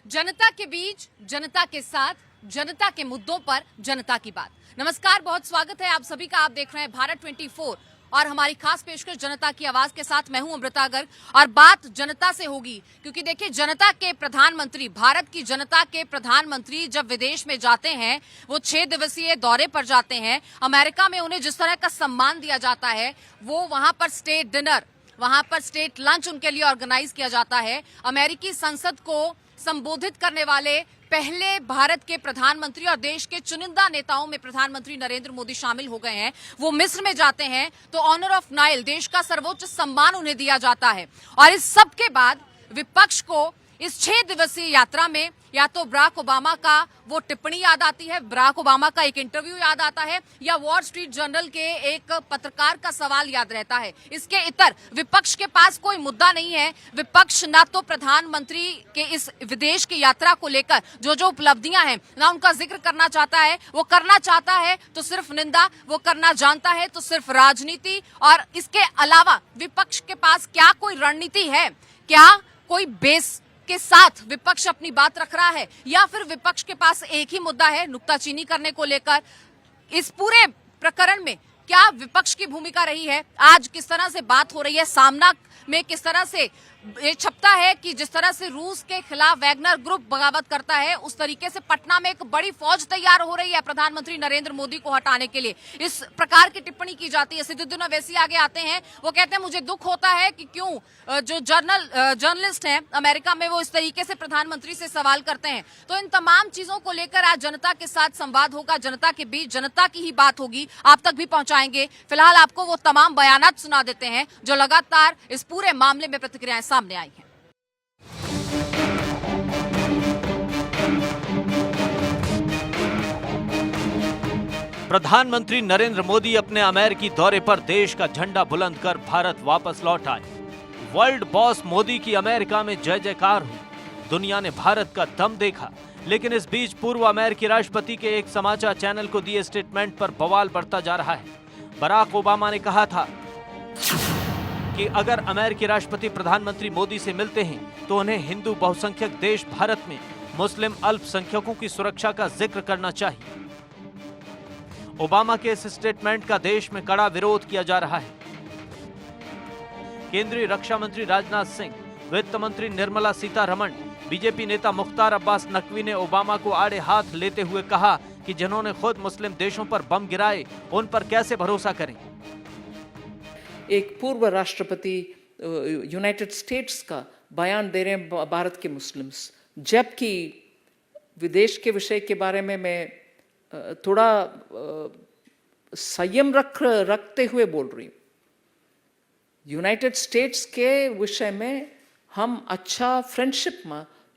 जनता के बीच, जनता के साथ, जनता के मुद्दों पर जनता की बात। नमस्कार, बहुत स्वागत है आप सभी का। आप देख रहे हैं भारत 24 और हमारी खास पेशकश जनता की आवाज के साथ मैं हूं अमृता गर्ग। और बात जनता से होगी क्योंकि देखिए, जनता के प्रधानमंत्री, भारत की जनता के प्रधानमंत्री जब विदेश में जाते हैं, वो 6 दिवसीय दौरे पर जाते हैं। अमेरिका में उन्हें जिस तरह का सम्मान दिया जाता है, वो वहां पर स्टेट डिनर, वहां पर स्टेट लंच उनके लिए ऑर्गेनाइज किया जाता है। अमेरिकी संसद को संबोधित करने वाले पहले भारत के प्रधानमंत्री और देश के चुनिंदा नेताओं में प्रधानमंत्री नरेंद्र मोदी शामिल हो गए हैं। वो मिस्र में जाते हैं तो ऑनर ऑफ नाइल, देश का सर्वोच्च सम्मान उन्हें दिया जाता है। और इस सब के बाद विपक्ष को इस 6 दिवसीय यात्रा में या तो बराक ओबामा का वो टिप्पणी याद आती है, बराक ओबामा का एक इंटरव्यू याद आता है, या वॉल स्ट्रीट जर्नल के एक पत्रकार का सवाल याद रहता है। इसके इतर विपक्ष के पास कोई मुद्दा नहीं है। विपक्ष ना तो प्रधानमंत्री के इस विदेश की यात्रा को लेकर जो जो उपलब्धियां हैं, ना उनका जिक्र करना चाहता है। वो करना चाहता है तो सिर्फ निंदा, वो करना जानता है तो सिर्फ राजनीति। और इसके अलावा विपक्ष के पास क्या कोई रणनीति है, क्या कोई बेस के साथ विपक्ष अपनी बात रख रहा है, या फिर विपक्ष के पास एक ही मुद्दा है नुक्ताचीनी करने को लेकर? इस पूरे प्रकरण में क्या विपक्ष की भूमिका रही है? आज किस तरह से बात हो रही है, सामना में किस तरह से ये छपता है कि जिस तरह से रूस के खिलाफ वैगनर ग्रुप बगावत करता है, उस तरीके से पटना में एक बड़ी फौज तैयार हो रही है प्रधानमंत्री नरेंद्र मोदी को हटाने के लिए। इस प्रकार की टिप्पणी की जाती है। सिद्दुद्दीन ओवैसी आगे आते हैं, वो कहते हैं मुझे दुख होता है कि क्यों जो जर्नलिस्ट हैं अमेरिका में, वो इस तरीके से प्रधानमंत्री से सवाल करते हैं। तो इन तमाम चीजों को लेकर आज जनता के साथ संवाद होगा, जनता के बीच जनता की ही बात होगी, आप तक भी पहुंचाएंगे। फिलहाल आपको वो तमाम बयानात सुना देते हैं जो लगातार इस पूरे मामले में प्रतिक्रियाएं सामने आई हैं। प्रधानमंत्री नरेंद्र मोदी अपने अमेरिकी दौरे पर देश का झंडा बुलंद कर भारत वापस लौट आए। वर्ल्ड बॉस मोदी की अमेरिका में जय जयकार हुई। दुनिया ने भारत का दम देखा। लेकिन इस बीच पूर्व अमेरिकी राष्ट्रपति के एक समाचार चैनल को दिए स्टेटमेंट पर बवाल बढ़ता जा रहा है। बराक ओबामा ने कहा था कि अगर अमेरिकी राष्ट्रपति प्रधानमंत्री मोदी से मिलते हैं तो उन्हें हिंदू बहुसंख्यक देश भारत में मुस्लिम अल्पसंख्यकों की सुरक्षा का जिक्र करना चाहिए। ओबामा के इस स्टेटमेंट का देश में कड़ा विरोध किया जा रहा है। केंद्रीय रक्षा मंत्री राजनाथ सिंह, वित्त मंत्री निर्मला सीतारमण, बीजेपी नेता मुख्तार अब्बास नकवी ने ओबामा को आड़े हाथ लेते हुए कहा कि जिन्होंने खुद मुस्लिम देशों पर बम गिराए, उन पर कैसे भरोसा करें। एक पूर्व राष्ट्रपति यूनाइटेड स्टेट्स का बयान दे रहे हैं भारत के मुस्लिम्स, जबकि विदेश के विषय के बारे में मैं थोड़ा संयम रखते हुए बोल रही हूँ। यूनाइटेड स्टेट्स के विषय में हम अच्छा फ्रेंडशिप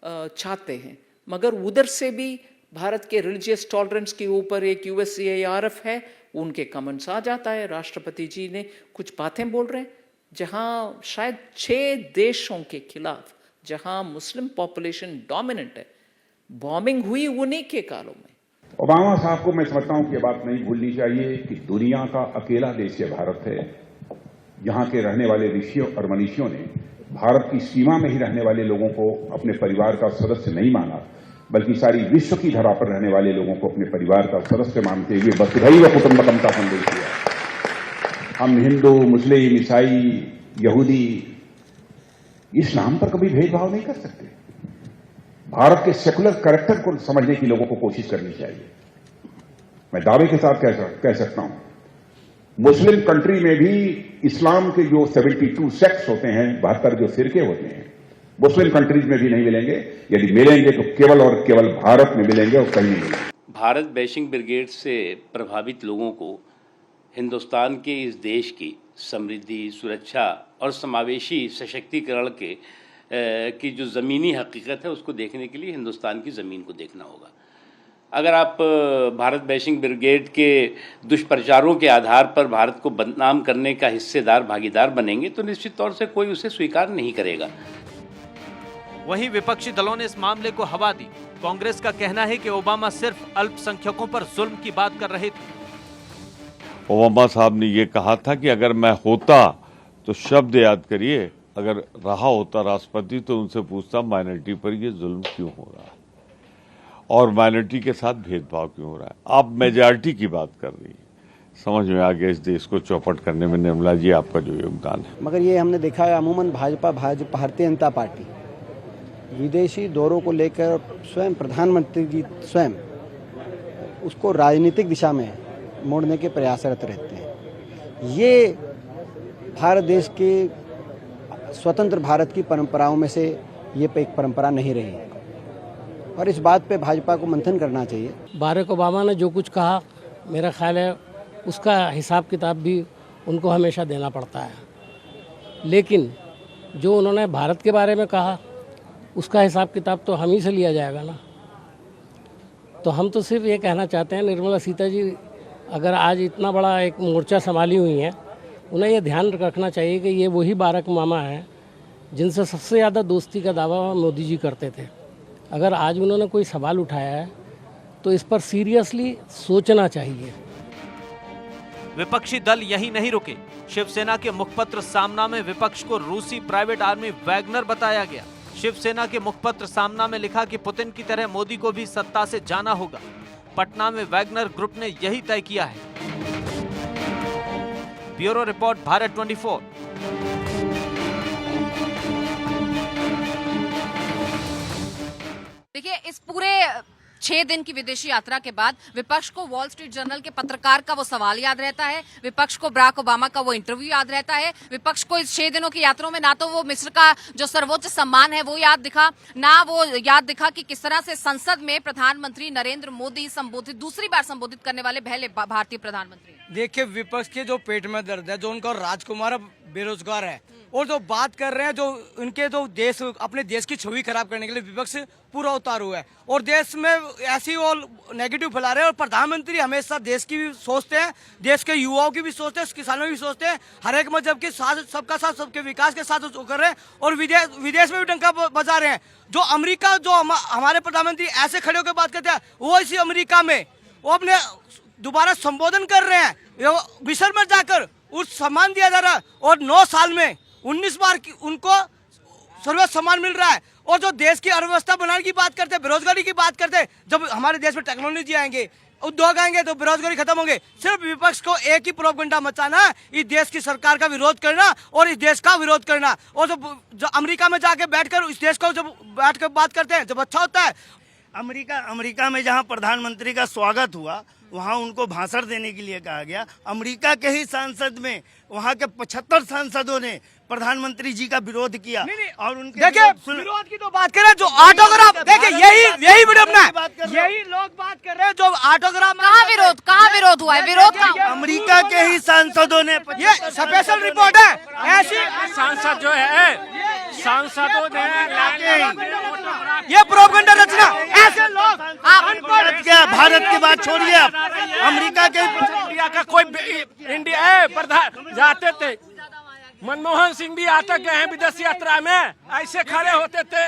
चाहते हैं, मगर उधर से भी भारत के रिलीजियस टॉलरेंस के ऊपर एक USCIRF है, उनके कमेंट्स आ जाता है। राष्ट्रपति जी ने कुछ बातें बोल रहे हैं जहां शायद 6 देशों के खिलाफ, जहां मुस्लिम पॉपुलेशन डोमिनेंट है, बॉम्बिंग हुई उन्हीं के कालों में। ओबामा साहब को मैं समझता हूं कि ये बात नहीं भूलनी चाहिए कि दुनिया का अकेला देश ये भारत है जहां के रहने वाले ऋषियों और मनीषियों ने भारत की सीमा में ही रहने वाले लोगों को अपने परिवार का सदस्य नहीं माना, बल्कि सारी विश्व की धरा पर रहने वाले लोगों को अपने परिवार का सदस्य मानते हुए वसुधैव कुटुंबकम का संदेश दिया। हम हिंदू, मुस्लिम, ईसाई, यहूदी, इस नाम पर कभी भेदभाव नहीं कर सकते। भारत के सेकुलर कैरेक्टर को समझने की लोगों को कोशिश करनी चाहिए। मैं दावे के साथ कह सकता हूं, मुस्लिम कंट्री में भी इस्लाम के जो 72 सेक्ट्स होते हैं, 72 जो फिरके होते हैं, मुस्लिम कंट्रीज में भी नहीं मिलेंगे। यदि मिलेंगे तो केवल और केवल भारत में मिलेंगे और कहीं नहीं मिलेंगे। भारत बैशिंग ब्रिगेड से प्रभावित लोगों को हिंदुस्तान के इस देश की समृद्धि, सुरक्षा और समावेशी सशक्तिकरण की जो ज़मीनी हकीकत है, उसको देखने के लिए हिंदुस्तान की ज़मीन को देखना होगा। अगर आप भारत बैशिंग ब्रिगेड के दुष्प्रचारों के आधार पर भारत को बदनाम करने का हिस्सेदार, भागीदार बनेंगे तो निश्चित तौर से कोई उसे स्वीकार नहीं करेगा। वहीं विपक्षी दलों ने इस मामले को हवा दी। कांग्रेस का कहना है कि ओबामा सिर्फ अल्पसंख्यकों पर जुल्म की बात कर रहे थे। ओबामा साहब ने ये कहा था कि अगर मैं होता तो शब्द याद करिए, अगर रहा होता राष्ट्रपति तो उनसे पूछता माइनॉरिटी पर ये जुल्म क्यों हो रहा है और माइनॉरिटी के साथ भेदभाव क्यों हो रहा है। आप मेजॉरिटी की बात कर रही हैं, समझ में आ गया इस देश को चौपट करने में निर्मला जी आपका जो योगदान है। मगर ये हमने देखा है अमूमन भाजपा भारतीय जनता पार्टी विदेशी दौरों को लेकर स्वयं प्रधानमंत्री जी स्वयं उसको राजनीतिक दिशा में मोड़ने के प्रयासरत रहते हैं। ये भारत देश के स्वतंत्र भारत की परंपराओं में से ये एक परंपरा नहीं रही है और इस बात पे भाजपा को मंथन करना चाहिए। बाराक ओबामा ने जो कुछ कहा मेरा ख्याल है उसका हिसाब किताब भी उनको हमेशा देना पड़ता है, लेकिन जो उन्होंने भारत के बारे में कहा उसका हिसाब किताब तो हम ही से लिया जाएगा ना। तो हम तो सिर्फ ये कहना चाहते हैं निर्मला सीता जी अगर आज इतना बड़ा एक मोर्चा संभाली हुई हैं, उन्हें ये ध्यान रखना चाहिए कि ये वही बाराक ओबामा हैं जिनसे सबसे ज़्यादा दोस्ती का दावा मोदी जी करते थे। अगर आज उन्होंने कोई सवाल उठाया है तो इस पर सीरियसली सोचना चाहिए। विपक्षी दल यही नहीं रुके। शिवसेना के मुखपत्र सामना में विपक्ष को रूसी प्राइवेट आर्मी वैगनर बताया गया। शिवसेना के मुखपत्र सामना में लिखा कि पुतिन की तरह मोदी को भी सत्ता से जाना होगा। पटना में वैगनर ग्रुप ने यही तय किया है। Bureau report, Bharat 24। देखिए, इस पूरे 6 दिन की विदेशी यात्रा के बाद विपक्ष को वॉल स्ट्रीट जर्नल के पत्रकार का वो सवाल याद रहता है, विपक्ष को बराक ओबामा का वो इंटरव्यू याद रहता है, विपक्ष को इस 6 दिनों की यात्रा में ना तो वो मिस्र का जो सर्वोच्च सम्मान है वो याद दिखा, ना वो याद दिखा कि किस तरह से संसद में प्रधानमंत्री नरेंद्र मोदी दूसरी बार संबोधित करने वाले पहले भारतीय प्रधानमंत्री। देखिए, विपक्ष के जो पेट में दर्द है, जो उनका राजकुमार बेरोजगार है और जो बात कर रहे हैं, जो उनके जो देश अपने देश की छवि खराब करने के लिए विपक्ष पूरा उतारू है और देश में ऐसी वो नेगेटिव फैला रहे हैं। और प्रधानमंत्री हमेशा देश की भी सोचते हैं, देश के युवाओं की भी सोचते हैं, किसानों की भी सोचते हैं, हर एक मजहब के साथ सबका साथ सबके विकास के साथ कर रहे हैं और विदेश में भी डंका बजा रहे हैं। जो अमेरिका जो हमारे प्रधानमंत्री ऐसे खड़े होकर बात करते हैं, वो इसी अमेरिका में वो अपने दोबारा संबोधन कर रहे हैं, मिस्र में जाकर उस सम्मान दिया जा रहा है और 9 साल में 19 बार उनको सर्वोच्च सम्मान मिल रहा है। और जो देश की अर्थव्यवस्था बनाने की बात करते हैं, बेरोजगारी की बात करते हैं, जब हमारे देश में टेक्नोलॉजी आएंगे, उद्योग आएंगे तो बेरोजगारी खत्म होंगे। सिर्फ विपक्ष को एक ही प्रोपेगेंडा मचाना, इस देश की सरकार का विरोध करना और इस देश का विरोध करना। और जो अमेरिका में जाके बैठकर इस देश को जब बैठकर बात करते हैं, जब अच्छा होता है। अमेरिका में जहां प्रधानमंत्री का स्वागत हुआ वहां उनको भाषण देने के लिए कहा गया। अमेरिका के ही सांसद में वहां के 75 सांसदों ने प्रधानमंत्री जी का विरोध किया। और उनके देखिए, विरोध की तो बात करें, जो ऑटोग्राफ, देखिए यही विडम्बना है, यही लोग बात कर रहे हैं। जो ऑटोग्राफ कहाँ विरोध हुआ है? विरोध अमेरिका के ही सांसदों ने, ये स्पेशल रिपोर्ट है। ऐसी सांसद जो है सांसदों ने ये प्रोपेगेंडा रचना, ऐसे लोग भारत की बात छोड़िए, आप अमेरिका के इंडिया का कोई इंडिया प्रधान जाते थे, मनमोहन सिंह भी आते गए हैं विदेश यात्रा में, ऐसे खड़े होते थे,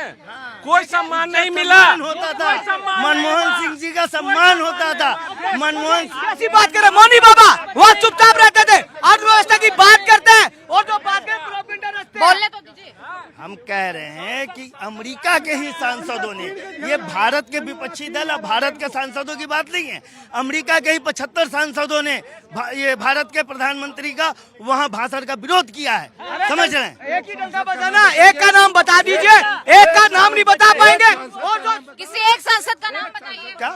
कोई सम्मान नहीं मिला होता था। मनमोहन सिंह जी का सम्मान होता था। मनमोहन ऐसी बात करें, मोनी बाबा वो चुपचाप रहते थे, अर्थव्यवस्था की बात करते हैं और जो बात करें प्रोपेगेंडा रचते हैं। बोलने तो दीजिए। हम कह रहे हैं कि अमेरिका के ही सांसदों ने, ये भारत के विपक्षी दल और भारत के सांसदों की बात नहीं है, अमेरिका के ही 75 सांसदों ने ये भारत के प्रधानमंत्री का वहां भाषण का विरोध किया है। समझ रहे हैं? एक ही डंका बजाना, एक का नाम बता दीजिए, एक का नाम नहीं बता पाएंगे। और जो किसी एक सांसद का नाम बताइए। क्या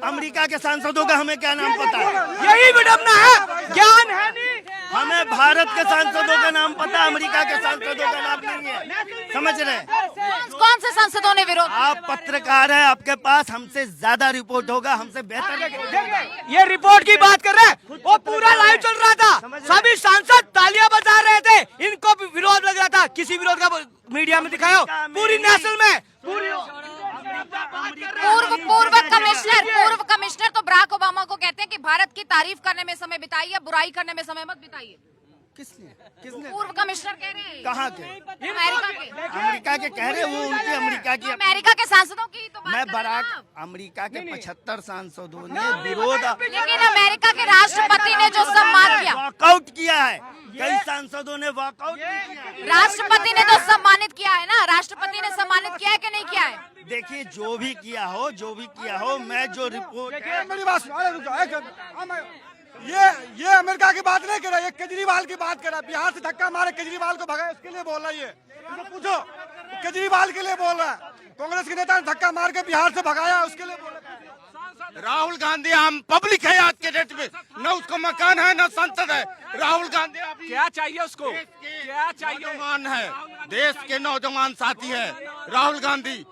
अमेरिका के सांसदों का हमें क्या नाम पता है? यही विडम्बना है, ज्ञान है नहीं। हमें भारत के सांसदों का नाम पता, अमेरिका के सांसदों का नाम नहीं है। समझ रहे हैं? कौन से सांसदों ने विरोध? आप पत्रकार हैं, आपके पास हमसे ज्यादा रिपोर्ट होगा, हमसे बेहतर। ये रिपोर्ट की बात कर रहे हैं, वो पूरा लाइव चल रहा था, सभी सांसद तालियां बजा रहे थे, इनको भी विरोध लग रहा था। किसी विरोध का मीडिया में दिखाया पूरी नेशनल में, पूर्व कमिश्नर तो बराक ओबामा को कहते हैं कि भारत की तारीफ करने में समय बिताइए, बुराई करने में समय मत बिताइए। किसने? पूर्व कमिश्नर कह रहे हैं। कहाँ के? अमेरिका के कह रहे हैं, वो उनकी अमेरिका के सांसदों की तो बात मैं कर रहे हैं बराक आप। अमेरिका के 75 सांसदों ने विरोध, लेकिन अमेरिका के राष्ट्रपति ने जो सम्मान किया, वॉकआउट किया है। कई सांसदों ने वॉकआउट भी किया है। राष्ट्रपति ने तो सम्मानित किया है ना, राष्ट्रपति ने सम्मानित किया है कि नहीं किया है? देखिए जो भी किया हो, मैं जो रिपोर्ट है, मेरी बात ये अमेरिका की बात नहीं कर रहा, ये केजरीवाल की बात कर रहा है। बिहार से धक्का मारे केजरीवाल को भगाया, उसके लिए बोल रहा है। ये पूछो, केजरीवाल के लिए बोल रहा है। कांग्रेस के नेता ने धक्का मार के बिहार से भगाया, उसके लिए बोल रहा है। राहुल गांधी हम पब्लिक है आज के डेट में, न उसको मकान है न संसद है। राहुल गांधी अभी क्या चाहिए उसको, क्या चाहिए? नौजवान है, देश के नौजवान साथी है राहुल गांधी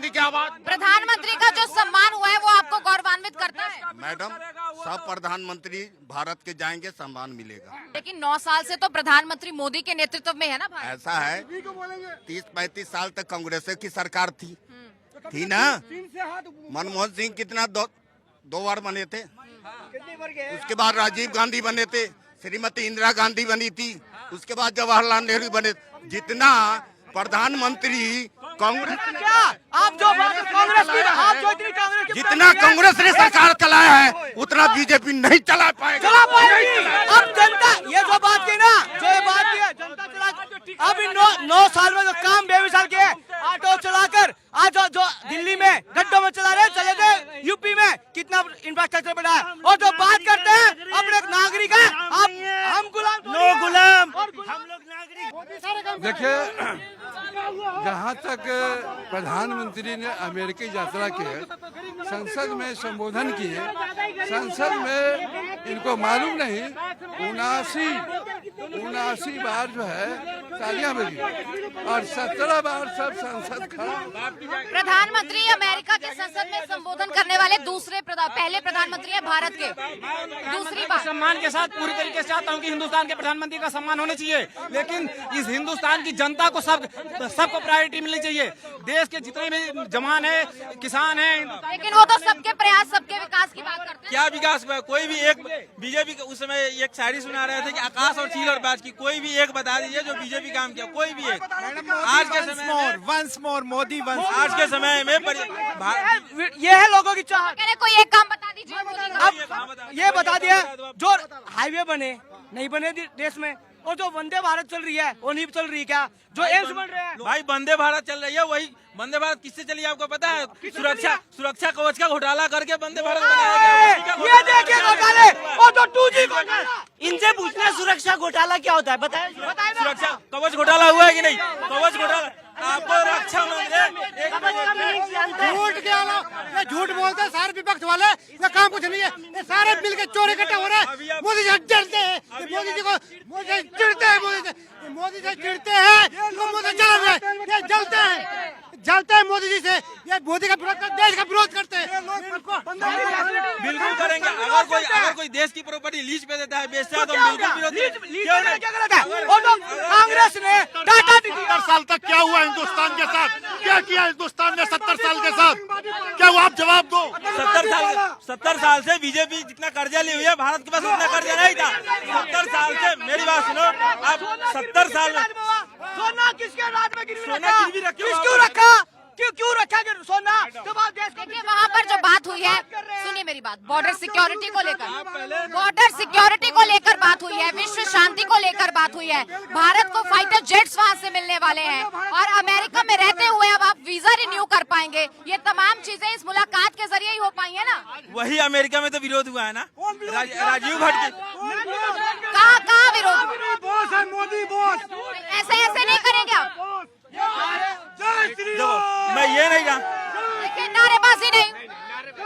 की आवाज। प्रधानमंत्री का जो सम्मान हुआ है वो आपको गौरवान्वित करता है? मैडम, सब प्रधानमंत्री भारत के जाएंगे, सम्मान मिलेगा। लेकिन 9 साल से तो प्रधानमंत्री मोदी के नेतृत्व में है ना भारत। ऐसा है, 30-35 साल तक कांग्रेस की सरकार थी ना। मनमोहन सिंह कितना दो बार बने थे, उसके बाद राजीव गांधी बने थे, श्रीमती इंदिरा गांधी बनी थी, उसके बाद जवाहरलाल नेहरू बने। जितना प्रधानमंत्री कांग्रेस जितना कांग्रेस ने सरकार चलाया है उतना बीजेपी नहीं चला पाएगा। अब जनता ये जो बात की ना, जो ये बात की है, जनता चला। अब इन 9 साल में जो काम बेमिसाल किए, ऑटो चलाकर आज जो दिल्ली में गड्ढों में चला रहे, चले थे यूपी में कितना इंफ्रास्ट्रक्चर बना है। और जो बात करते हैं अपने नागरिक है, हम गुलाम, हम लोग नागरिक। देखिए, जहाँ तक प्रधानमंत्री ने अमेरिकी यात्रा की है, संसद में संबोधन किए, संसद में इनको मालूम नहीं 79 बार जो है तालियां बजी और 17 बार सब संसद खड़ा। प्रधानमंत्री अमेरिका के संसद में संबोधन करने वाले पहले प्रधानमंत्री है भारत के। दूसरी बात, सम्मान के साथ पूरी तरीके से चाहता हूँ कि हिंदुस्तान के प्रधानमंत्री का सम्मान होना चाहिए, लेकिन इस हिंदुस्तान की जनता को सबको प्रायोरिटी मिलनी चाहिए। देश के जितने भी जवान है, किसान है, लेकिन वो तो सबके प्रयास, सबके विकास की बात करते हैं। क्या विकास? कोई भी एक बीजेपी उस समय एक शायरी सुना रहे थे कि आकाश और चील और बाज की, कोई भी एक बता दीजिए जो बीजेपी काम किया, कोई भी एक। आज के समय वंस मोर मोदी वंस, आज के समय में ये है लोगों की चाहत। कोई एक काम बता दीजिए मोदी का। अब ये बता दिया, जो हाईवे बने नहीं बने देश में, और जो वंदे भारत चल रही है वो नहीं चल रही क्या? जो एम्स बन रहे हैं भाई, वंदे भारत चल रही है, वही वंदे भारत किससे चली है आपको पता है? सुरक्षा कवच का घोटाला करके वंदे भारत बनाया गया। ये देखिए घोटाले, और जो 2G घोटाला, इनसे पूछना सुरक्षा घोटाला क्या होता है, बताएं। सुरक्षा कवच घोटाला हुआ है कि नहीं? कवच घोटाला आपको रक्षा मंत्री झूठ बोलते हैं सारे विपक्ष वाले, ये काम कुछ नहीं है, ये सारे मिल के चोर इकट्ठे हो रहे हैं। मोदी जी जलते हैं, मोदी जी को चिढ़ते हैं, मोदी से चिढ़ते हैं, मोदी जलते हैं मोदी जी से। ये मोदी का विरोध करते, देश का विरोध करते हैं। बिल्कुल करेंगे। अगर कोई देश की प्रॉपर्टी लीज पे देता है, बेचता है, तो बिल्कुल विरोध। क्या गलत है? और तो कांग्रेस ने टाटा 70 साल तक क्या हुआ हिंदुस्तान के साथ? क्या किया हिंदुस्तान ने 70 साल के साथ? क्या हुआ? आप जवाब दो। 70 साल से बीजेपी जितना कर्जा ली हुई है, भारत के पास उतना कर्जा नहीं था। 70 साल से, मेरी बात सुनो, आप 70 साल में सोना किसके राज में गिरवी रखा? क्यों रखा सोना? जब आप देखिए वहाँ पर जो बात हुई है, सुनिए मेरी बात, बॉर्डर सिक्योरिटी को लेकर बात हुई है, विश्व शांति को लेकर बात हुई है, भारत को फाइटर जेट्स वहाँ से मिलने वाले हैं, और अमेरिका में रहते हुए अब आप वीजा रिन्यू कर पाएंगे। ये तमाम चीजें इस मुलाकात के जरिए ही हो पाई है ना। वही अमेरिका में तो विरोध हुआ है ना, राजीव भट्ट के। कहाँ विरोध? बॉस है मोदी, बॉस। ऐसे नहीं करेंगे आप? मैं ये नहीं रहा, देखिए नारेबाजी नहीं,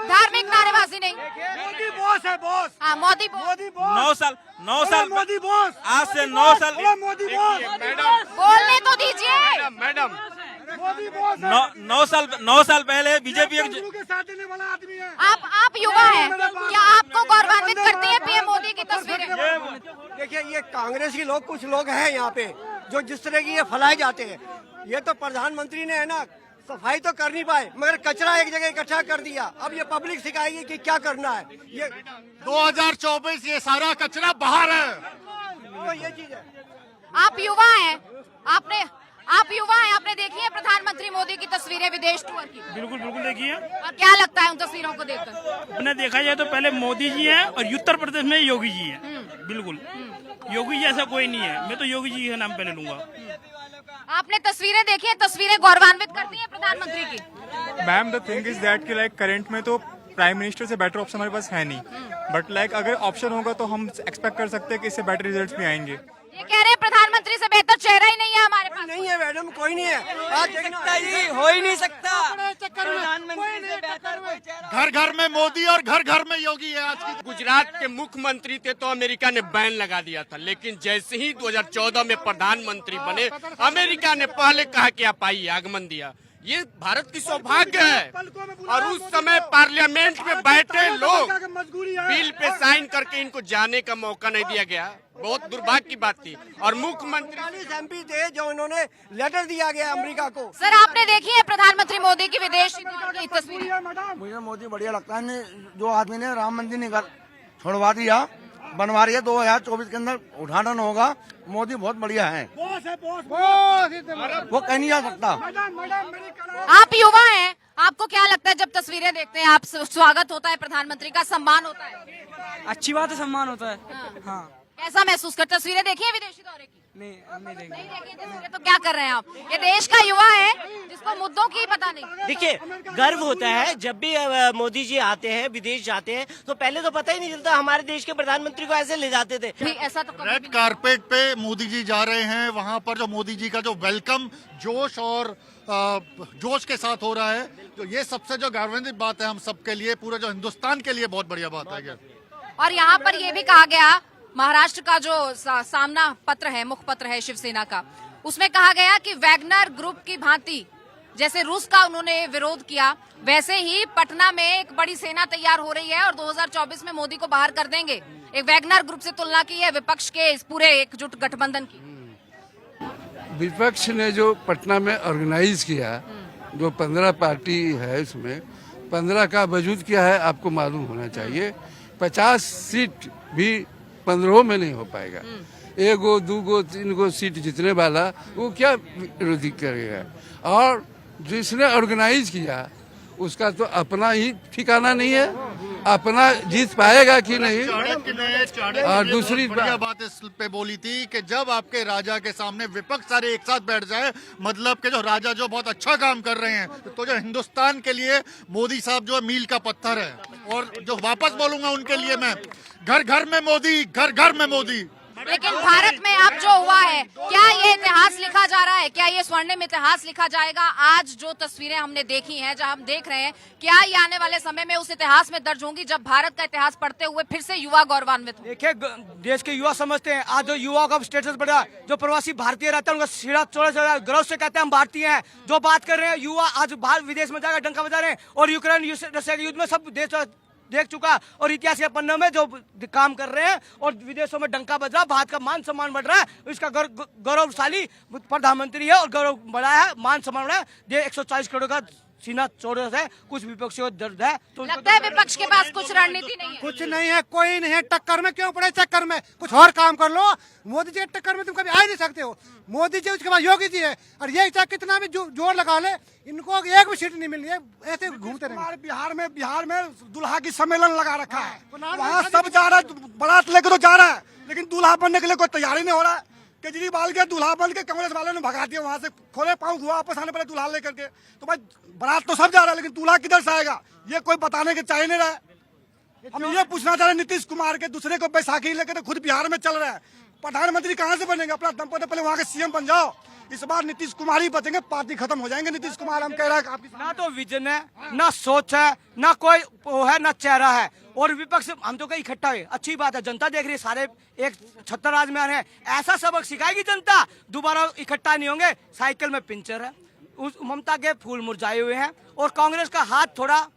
धार्मिक नारेबाजी नहीं। मोदी बॉस है, बॉस। हाँ, मोदी बॉस। 9 साल मोदी बॉस। आज से 9 साल मोदी बॉस। बोलने तो दीजिए मैडम। मोदी बॉस। 9 साल पहले बीजेपी के साथ देने वाला आदमी है। आप युवा हैं, क्या आपको गौरवान्वित करती है पीएम मोदी की तस्वीरें? देखिए, ये कांग्रेस के लोग, कुछ लोग हैं यहाँ पे जो जिस तरह की ये फैलाए जाते हैं। ये तो प्रधानमंत्री ने है ना, सफाई तो कर नहीं पाए, मगर कचरा एक जगह इकट्ठा कर दिया। अब ये पब्लिक सिखाएगी कि क्या करना है। ये 2024 ये सारा कचरा बाहर है, तो ये चीज है। आप युवा हैं, आप युवा हैं, आपने देखी है प्रधानमंत्री मोदी की तस्वीरें विदेश टूर की? बिल्कुल बिल्कुल देखिए। और क्या लगता है उन तस्वीरों को देखकर? अपने देखा जाए तो पहले मोदी जी हैं और उत्तर प्रदेश में योगी जी हैं। बिल्कुल योगी जी ऐसा कोई नहीं है, मैं तो योगी जी का नाम पहले लूंगा। आपने तस्वीरें देखी है, तस्वीरें गौरवान्वित करती हैं प्रधानमंत्री की? Ma'am the thing is that कि लाइक करंट में तो प्राइम मिनिस्टर से बेटर ऑप्शन हमारे पास है नहीं, बट लाइक अगर ऑप्शन होगा तो हम एक्सपेक्ट कर सकते हैं कि इससे बेटर रिजल्ट्स भी आएंगे। ये कह रहे हैं प्रधानमंत्री से बेहतर चेहरा ही नहीं है हमारे पास। नहीं है मैडम, कोई नहीं है, आज सकता ही हो ही नहीं सकता। प्रधानमंत्री से बेहतर कोई चेहरा। घर घर में मोदी और घर घर में योगी है आज की। गुजरात के मुख्यमंत्री थे तो अमेरिका ने बैन लगा दिया था, लेकिन जैसे ही 2014 में प्रधानमंत्री बने, अमेरिका ने पहले कहा कि आप आइए, आगमन दिया। ये भारत की सौभाग्य है। और उस समय पार्लियामेंट में बैठे लोग बिल पे साइन करके इनको जाने का मौका नहीं दिया गया, बहुत दुर्भाग्य की बात थी। और मुख्यमंत्री MP थे जो उन्होंने लेटर दिया गया अमेरिका को। सर आपने देखी है प्रधानमंत्री मोदी की विदेश की तस्वीरें? मुझे मोदी बढ़िया लगता है, जो आदमी ने राम मंदिर छोड़वा दिया, बनवा रही है, 2024 के अंदर उद्घाटन होगा। मोदी बहुत बढ़िया है, वो कहीं नहीं जा सकता। आप युवा हैं, आपको क्या लगता है जब तस्वीरें देखते हैं, आप स्वागत होता है प्रधानमंत्री का, सम्मान होता है? अच्छी बात है, सम्मान होता है। हाँ। कैसा महसूस कर? तस्वीरें देखी है विदेशी दौरे की? नहीं देखी। नहीं देखी तस्वीरें, तो क्या कर रहे हैं आप? ये देश का युवा है जिसको मुद्दों की पता नहीं। देखिए, गर्व होता है जब भी मोदी जी आते हैं, विदेश जाते हैं, तो पहले तो पता ही नहीं चलता, हमारे देश के प्रधानमंत्री को ऐसे ले जाते थे। ऐसा तो रेड कारपेट पे मोदी जी जा रहे हैं, वहाँ पर जो मोदी जी का जो वेलकम जोश और जोश के साथ हो रहा है, तो ये सबसे जो गौरवान्वित बात है हम सबके लिए, पूरे जो हिंदुस्तान के लिए बहुत बढ़िया बात है। और यहाँ पर ये भी कहा गया, महाराष्ट्र का जो सामना पत्र है, मुखपत्र है शिवसेना का, उसमें कहा गया कि वैगनर ग्रुप की भांति जैसे रूस का उन्होंने विरोध किया, वैसे ही पटना में एक बड़ी सेना तैयार हो रही है और 2024 में मोदी को बाहर कर देंगे। एक वैगनर ग्रुप से तुलना की है विपक्ष के इस पूरे एकजुट गठबंधन की। विपक्ष ने जो पटना में ऑर्गेनाइज किया, जो 15 पार्टी है, उसमें 15 का वजूद क्या है आपको मालूम होना चाहिए। 50 सीट भी 15 में नहीं हो पाएगा। 1 2 3 सीट जीतने वाला वो क्या विरोधी करेगा? और जिसने ऑर्गेनाइज किया उसका तो अपना ही ठिकाना नहीं है, अपना जीत पाएगा कि नहीं। और दूसरी बात इस पे बोली थी कि जब आपके राजा के सामने विपक्ष सारे एक साथ बैठ जाए, मतलब के जो राजा जो बहुत अच्छा काम कर रहे हैं, तो जो हिंदुस्तान के लिए मोदी साहब जो मील का पत्थर है। और जो वापस बोलूंगा उनके लिए मैं, घर घर में मोदी, घर घर में मोदी। लेकिन भारत में अब जो हुआ है, क्या ये इतिहास लिखा जा रहा है? क्या ये स्वर्णिम इतिहास लिखा जाएगा? आज जो तस्वीरें हमने देखी हैं, जहां हम देख रहे हैं, क्या ये आने वाले समय में उस इतिहास में दर्ज होंगी जब भारत का इतिहास पढ़ते हुए फिर से युवा गौरवान्वित होंगे? देखिए, देश के युवा समझते हैं आज जो युवा का स्टेटस बढ़ा, जो प्रवासी भारतीय रहते हैं उनका सिरा चौड़ा गर्व से कहते हैं हम भारतीय हैं। जो बात कर रहे हैं युवा, आज बाहर विदेश में जाकर डंका बजा रहे हैं, और यूक्रेन रशिया के युद्ध में सब देश देख चुका, और इतिहास के पन्नों में जो काम कर रहे हैं और विदेशों में डंका बज रहा, भारत का मान सम्मान बढ़ रहा है। इसका गौरवशाली प्रधानमंत्री है और गौरव बढ़ा है, मान सम्मान बढ़ा है। 140 करोड़ का सीना चौड़ा है, कुछ विपक्षियों को दर्द है। तो लगता है विपक्ष के पास कुछ रणनीति नहीं है। कुछ नहीं है, कोई नहीं है। टक्कर में क्यों पड़े? चक्कर में कुछ और काम कर लो। मोदी जी के टक्कर में तुम कभी आ ही नहीं सकते हो। मोदी जी, उसके बाद योगी जी है, और ये चाहे कितना भी जोर लगा ले, इनको एक भी सीट नहीं मिल रही है, ऐसे घूमते रहे। हमारे बिहार में दुल्हा की सम्मेलन लगा रखा है, वहाँ सब जा रहा है, बारात लेकर तो जा रहा है, लेकिन दुल्हा बनने के लिए कोई तैयारी नहीं हो रहा है। केजरीवाल के दुल्हा बन के कांग्रेस वालों ने भगा दिया वहाँ से, खोले पाँव हुआ वापस आने पड़े दुल्हा लेकर के। तो भाई बारात तो सब जा रहा है, लेकिन दूल्हा किधर से आएगा ये कोई बताने के चाह नहीं रहा है। हम ये पूछना चाह रहे हैं नीतीश कुमार के, दूसरे को बैसाखी लेकर तो खुद बिहार में चल रहा है, प्रधानमंत्री कहाँ से बनेंगे? अपना दम पर पहले वहाँ के CM बन जाओ। इस बार नीतीश कुमार ही बचेंगे, पार्टी खत्म हो जाएंगे। नीतीश कुमार हम कह रहे हैं ना तो विजन है, ना सोच है, ना कोई वो है, ना चेहरा है। और विपक्ष हम तो कहीं इकट्ठा है, अच्छी बात है, जनता देख रही है, सारे एक 76 राज्य में है। ऐसा सबक सिखाएगी जनता, दोबारा इकट्ठा नहीं होंगे। साइकिल में पिंचर है, उस ममता के फूल मुरझाए हुए हैं, और कांग्रेस का हाथ थोड़ा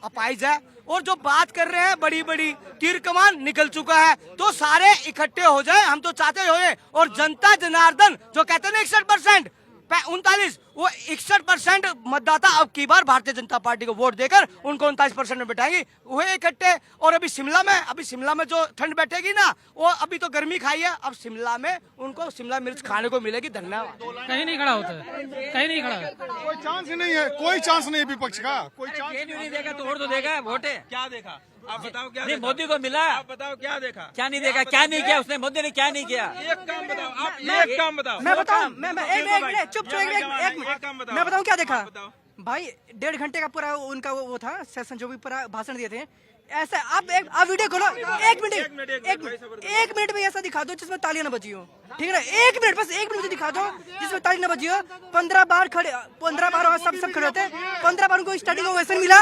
अपाइज है। और जो बात कर रहे हैं बड़ी बड़ी तीर कमान निकल चुका है, तो सारे इकट्ठे हो जाए, हम तो चाहते हो। और जनता जनार्दन जो कहते हैं 61%, 39, वो 61% मतदाता अब की बार भारतीय जनता पार्टी को वोट देकर उनको 39% में बैठाएंगी, हुए इकट्ठे। और अभी शिमला में जो ठंड बैठेगी ना, वो अभी तो गर्मी खाई है, अब शिमला में उनको शिमला मिर्च खाने को मिलेगी। धन्यवाद। कहीं नहीं खड़ा होता है, कहीं नहीं खड़ा, कोई चांस ही नहीं है, कोई चांस नहीं है विपक्ष का, कोई चांस नहीं देगा तो वोट तो देगा, वोट है। क्या देखा आप बताओ, क्या नहीं मोदी को मिला, आप बताओ क्या देखा, क्या नहीं देखा, क्या नहीं किया उसने, मोदी ने क्या नहीं किया, एक काम बताओ आप, एक काम बताओ। मैं बताऊं, मैं चुप मैं बताऊं क्या देखा भाई। 1.5 घंटे का पूरा उनका वो था सेशन, जो भी पूरा भाषण दिए थे। ऐसे आप वीडियो खोलो, एक मिनट में ऐसा दिखा दो जिसमें तालियां न बजी हो, ठीक है ना? 1 मिनट, बस 1 मिनट दिखा दो जिसमें ताली न बजी हो। 15 बार सब खड़े होते, 15 बार उनको स्टडी का ओवेशन मिला।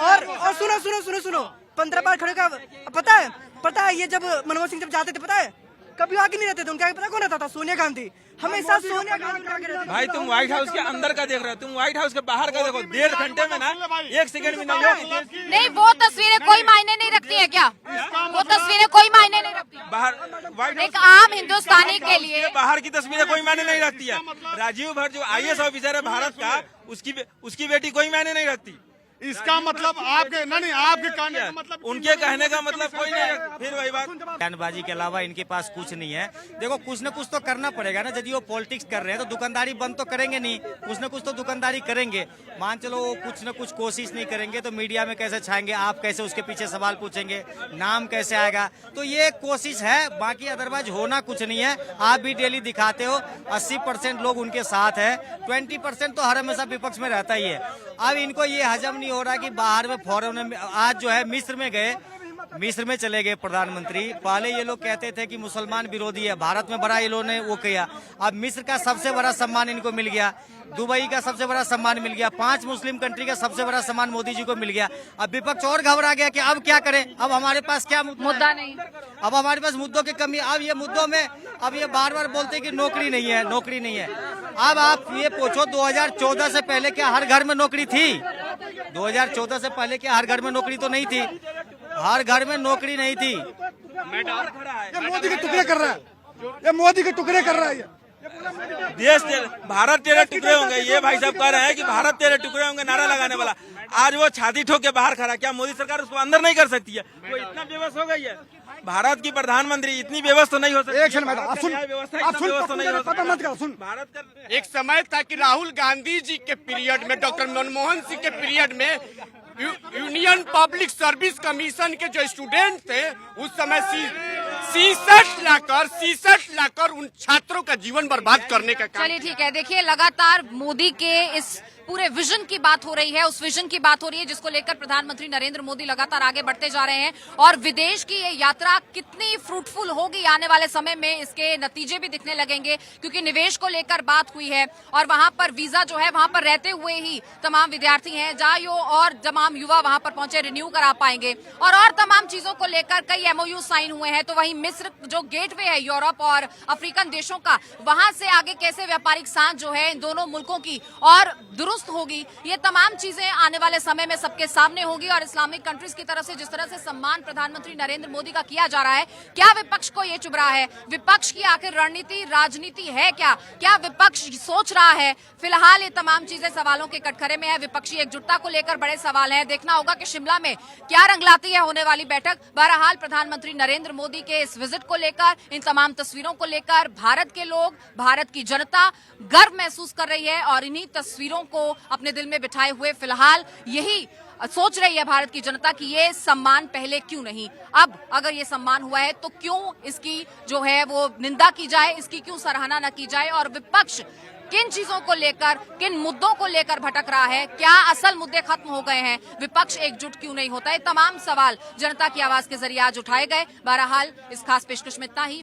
और सुनो 15 बार खड़े का पता है ये जब मनमोहन सिंह जब जाते थे, पता है कभी आगे नहीं रहते थे, उनका पता कौन रहता था? सोनिया गांधी। हमेशा सोनिया गांधी। भाई तुम व्हाइट हाउस के अंदर का देख रहे हो, तुम व्हाइट हाउस के बाहर का देखो। 1.5 घंटे में ना 1 सेकंड में नहीं, वो तस्वीरें कोई मायने नहीं रखती है क्या? वो तस्वीरें कोई मायने नहीं रखती बाहर एक आम हिंदुस्तानी के लिए बाहर की तस्वीरें कोई मायने नहीं रखती है। राजीव भट्ट जो IAS ऑफिसर है भारत का, उसकी बेटी कोई मायने नहीं रखती। इसका मतलब आपके कहने का मतलब, उनके कहने का मतलब कोई नहीं। फिर वही बात, बयानबाजी के अलावा इनके पास कुछ नहीं है। देखो कुछ न कुछ तो करना पड़ेगा ना, यदि वो पॉलिटिक्स कर रहे हैं तो दुकानदारी बंद तो करेंगे नहीं, कुछ न कुछ तो दुकानदारी करेंगे। मान चलो वो कुछ न कुछ कोशिश नहीं करेंगे तो मीडिया में कैसे छाएंगे, आप कैसे उसके पीछे सवाल पूछेंगे, नाम कैसे आएगा? तो ये कोशिश है, बाकी अदरवाइज होना कुछ नहीं है। आप भी डेली दिखाते हो 80% लोग उनके साथ है, 20% तो हर हमेशा विपक्ष में रहता ही है। अब इनको ये हजम नहीं हो रहा कि बाहर में फॉरेन में, आज जो है मिस्र में चले गए प्रधानमंत्री। पहले ये लोग कहते थे कि मुसलमान विरोधी है, भारत में बड़ा ये लोगों ने वो किया। अब मिस्र का सबसे बड़ा सम्मान इनको मिल गया, दुबई का सबसे बड़ा सम्मान मिल गया, 5 मुस्लिम कंट्री का सबसे बड़ा सम्मान मोदी जी को मिल गया। अब विपक्ष और घबरा गया कि अब क्या करें, अब हमारे पास क्या मुद्दा नहीं, अब हमारे पास मुद्दों की कमी। अब ये मुद्दों में अब ये बार बोलते कि नौकरी नहीं है। अब आप ये पूछो 2014 से पहले क्या हर घर में नौकरी थी? 2014 से पहले क्या हर घर में नौकरी तो नहीं थी? हर घर में नौकरी नहीं थी। ये मोदी के टुकड़े कर रहा है, देश भारत तेरे टुकड़े होंगे, ये भाई साहब कह रहे हैं कि भारत तेरे टुकड़े होंगे, नारा लगाने वाला। आज वो छाती ठोक के बाहर खड़ा, क्या मोदी सरकार उसको अंदर नहीं कर सकती है? वो इतना बेबस हो गई है, भारत की प्रधानमंत्री इतनी बेबस तो नहीं हो सकती। भारत का एक समय था कि राहुल गांधी जी के पीरियड में, डॉक्टर मनमोहन सिंह के पीरियड में यूनियन पब्लिक सर्विस कमीशन के जो स्टूडेंट थे, उस समय 66 लाकर उन छात्रों का जीवन बर्बाद करने का काम। चलिए ठीक है, देखिए लगातार मोदी के इस पूरे विजन की बात हो रही है, उस विजन की बात हो रही है जिसको लेकर प्रधानमंत्री नरेंद्र मोदी लगातार आगे बढ़ते जा रहे हैं। और विदेश की ये यात्रा कितनी फ्रूटफुल होगी आने वाले समय में, इसके नतीजे भी दिखने लगेंगे, क्योंकि निवेश को लेकर बात हुई है और वहां पर वीजा जो है वहां पर रहते हुए ही तमाम विद्यार्थी हैं जायो और तमाम युवा वहां पर पहुंचे रिन्यू करा पाएंगे और तमाम चीजों को लेकर कई MOU साइन हुए हैं। तो वहीं मिस्र जो गेटवे है यूरोप और अफ्रीकन देशों का, वहां से आगे कैसे व्यापारिक साझ जो है इन दोनों मुल्कों की और दुरुस्त होगी, ये तमाम चीजें आने वाले समय में सबके सामने होगी। और इस्लामिक कंट्रीज की तरफ से जिस तरह से सम्मान प्रधानमंत्री नरेंद्र मोदी का किया जा रहा है, क्या विपक्ष को ये चुभ रहा है? विपक्ष की आखिर रणनीति राजनीति है क्या विपक्ष सोच रहा है? फिलहाल ये तमाम चीजें सवालों के कटघरे में है। विपक्षी एकजुटता को लेकर बड़े सवाल हैं। देखना होगा कि शिमला में क्या रंग लाती है होने वाली बैठक। बहरहाल प्रधानमंत्री नरेंद्र मोदी के इस विजिट को लेकर, इन तमाम तस्वीरों को लेकर भारत के लोग, भारत की जनता गर्व महसूस कर रही है और इन्हीं तस्वीरों को अपने दिल में बिठाए हुए फिलहाल यही सोच रही है भारत की जनता कि ये सम्मान पहले क्यों नहीं, अब अगर ये सम्मान हुआ है तो क्यों इसकी जो है वो निंदा की जाए, इसकी क्यों सराहना न की जाए। और विपक्ष किन चीजों को लेकर, किन मुद्दों को लेकर भटक रहा है, क्या असल मुद्दे खत्म हो गए हैं, विपक्ष एकजुट क्यों नहीं होता है, तमाम सवाल जनता की आवाज के जरिए आज उठाए गए। बहरहाल इस खास पेशकश में इतना ही।